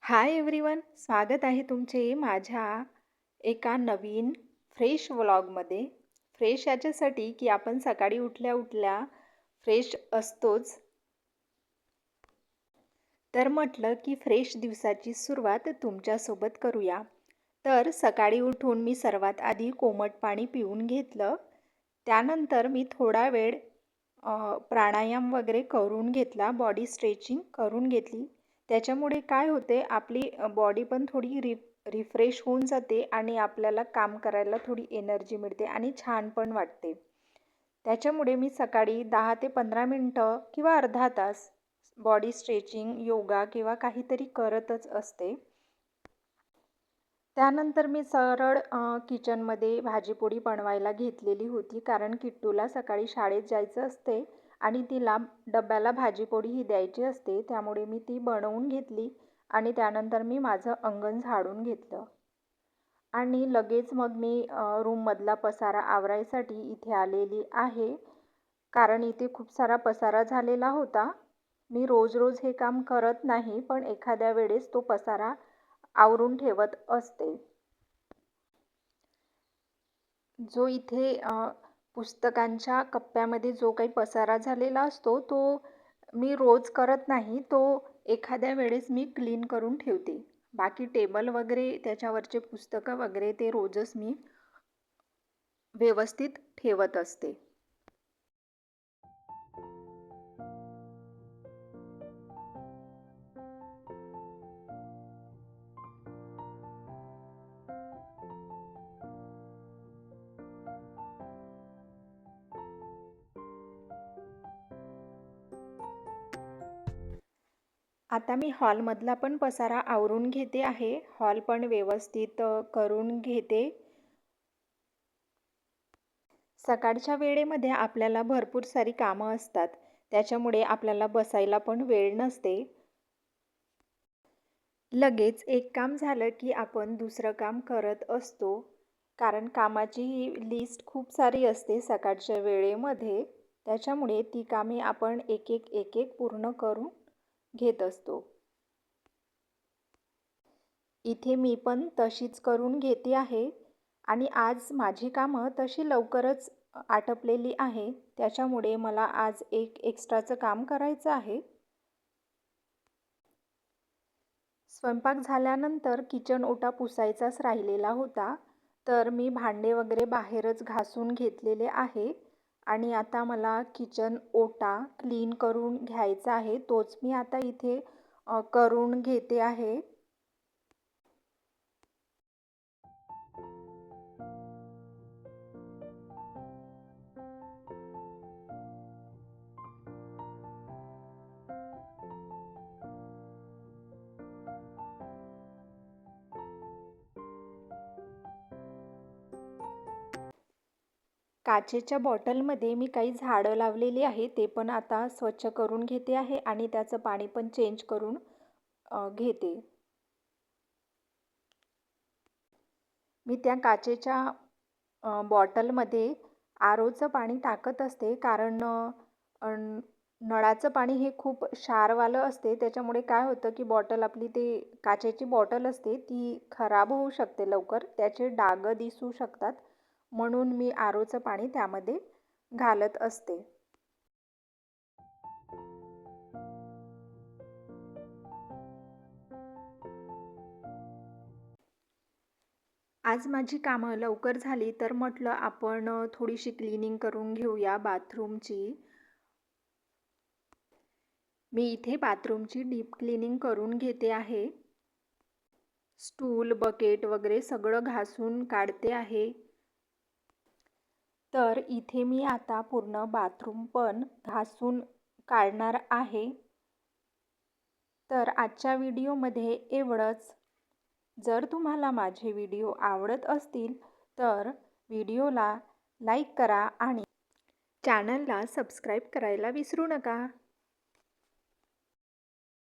Hi everyone, स्वागत आहे तुमचे माझ्या एका नवीन फ्रेश व्लॉगमध्ये. फ्रेश याच्यासाठी की आपण सकाळी उठल्या उठल्या फ्रेश असतोच. तर म्हटलं की फ्रेश दिवसाची सुरुवात तुमच्यासोबत करूया. तर सकाळी उठून मी सर्वात आधी कोमट पाणी पिऊन घेतलं. त्यानंतर मी थोडा वेळ प्राणायाम वगैरे करून घेतला, बॉडी स्ट्रेचिंग करून घेतली. त्याच्यामुळे काय होते, आपली बॉडी पण थोडी रिफ्रेश होऊन जाते आणि आपल्याला काम करायला थोडी एनर्जी मिळते आणि छान पण वाटते. त्याच्यामुळे मी सकाळी 10 ते 15 मिनटं किंवा अर्धा तास बॉडी स्ट्रेचिंग, योगा किंवा काहीतरी करतच असते. त्यानंतर मी सरळ किचनमध्ये भाजीपोळी बनवायला घेतलेली होती, कारण किट्टूला सकाळी शाळेत जायचं असते आणि तिला डब्याला भाजीपोळी ही द्यायची असते. त्यामुळे मी ती बनवून घेतली आणि त्यानंतर मी माझं अंगण झाडून घेतलं आणि लगेच मग मी रूममधला पसारा आवरायसाठी इथे आलेली आहे, कारण इथे खूप सारा पसारा झालेला होता. मी रोज रोज हे काम करत नाही, पण एखाद्या वेळेस तो पसारा आवरून ठेवत असते. जो इथे पुस्तकांच्या कप्प्यामध्ये जो काही पसारा झालेला असतो, तो मी रोज करत नाही. तो एखाद्या वेळेस मी क्लीन करून ठेवते. बाकी टेबल वगैरे त्याच्यावरचे पुस्तकं वगैरे ते रोजच मी व्यवस्थित ठेवत असते. आता मी हॉलमधला पण पसारा आवरून घेते आहे. हॉल पण व्यवस्थित करून घेते. सकाळच्या वेळेमध्ये आपल्याला भरपूर सारी कामं असतात. त्याच्यामुळे आपल्याला बसायला पण वेळ नसते. लगेच एक काम झालं की आपण दुसरं काम करत असतो, कारण कामाची लिस्ट खूप सारी असते सकाळच्या वेळेमध्ये. त्याच्यामुळे ती कामे आपण एक एक पूर्ण करून घेत असतो. इथे मी पण तशीच करून घेते आहे आणि आज माझी कामं तशी लवकरच आटपलेली आहे. त्याच्यामुळे मला आज एक एक्स्ट्राचं काम करायचं आहे. स्वयंपाक झाल्यानंतर किचन ओटा पुसायचाच राहिलेला होता, तर मी भांडे वगैरे बाहेरच घासून घेतलेले आहे आणि आता मला किचन ओटा क्लीन करून घ्यायचा आहे. तोच मी आता इथे करून घेते आहे. काचेच्या बॉटलमध्ये मी काही झाडं लावलेली आहे, ते पण आता स्वच्छ करून घेते आहे आणि त्याचं पाणी पण चेंज करून घेते. मी त्या काचेच्या बॉटलमध्ये आरोचं पाणी टाकत असते, कारण नळाचं पाणी हे खूप क्षारवालं असते. त्याच्यामुळे काय होतं की बॉटल आपली, ते काचेची बॉटल असते ती खराब होऊ शकते लवकर, त्याचे डाग दिसू शकतात. म्हणून मी आरोचं पाणी त्यामध्ये घालत असते. आज माझी कामं लवकर झाली, तर म्हटलं आपण थोडीशी क्लिनिंग करून घेऊया बाथरूमची. मी इथे बाथरूमची डीप क्लिनिंग करून घेते आहे. स्टूल, बकेट वगैरे सगळं घासून काढते आहे. तर इथे मी आता पूर्ण बाथरूम पण घासून काढणार आहे. तर आजच्या व्हिडिओमध्ये एवढंच. जर तुम्हाला माझे व्हिडिओ आवडत असतील तर व्हिडिओला लाईक करा आणि चॅनलला सबस्क्राईब करायला विसरू नका.